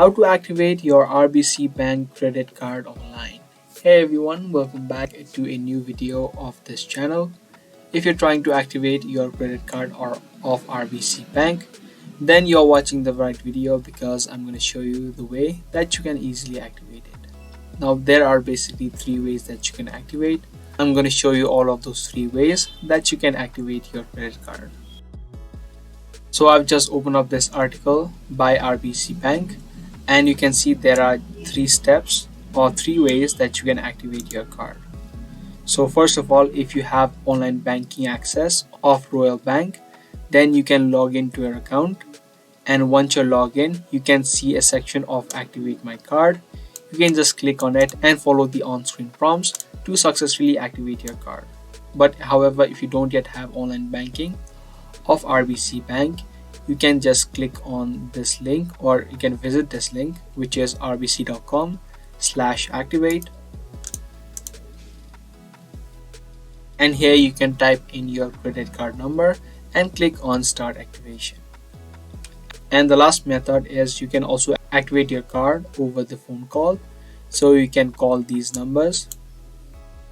How to activate your RBC Bank Credit Card online. Hey everyone, welcome back to a new video of this channel. If you're trying to activate your credit card of RBC Bank, then you're watching the right video because I'm going to show you the way that you can easily activate it. Now there are basically three ways that you can activate. I'm going to show you all of those three ways that you can activate your credit card. So I've just opened up this article by RBC Bank, and you can see there are three steps or three ways that you can activate your card. So first of all, if you have online banking access of Royal Bank, then you can log into your account, and once you log in, you can see a section of activate my card. You can just click on it and follow the on-screen prompts to successfully activate your card. But however, if you don't yet have online banking of RBC Bank, you can just click on this link, or you can visit this link, which is rbc.com/activate, and here you can type in your credit card number and click on start activation. And the last method is you can also activate your card over the phone call. So you can call these numbers.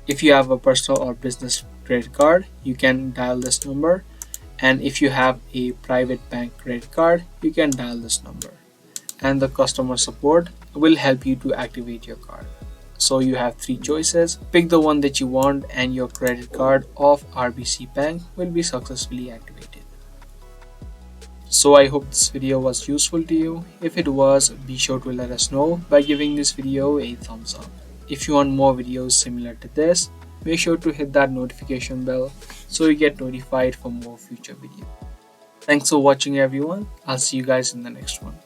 If you have a personal or business credit card, you can dial this number, and if you have a private bank credit card, you can dial this number, and the customer support will help you to activate your card. So you have three choices. Pick the one that you want and your credit card of RBC Bank will be successfully activated. So I hope this video was useful to you. If it was, be sure to let us know by giving this video a thumbs up. If you want more videos similar to this, make sure to hit that notification bell so you get notified for more future videos. Thanks for watching everyone. I'll see you guys in the next one.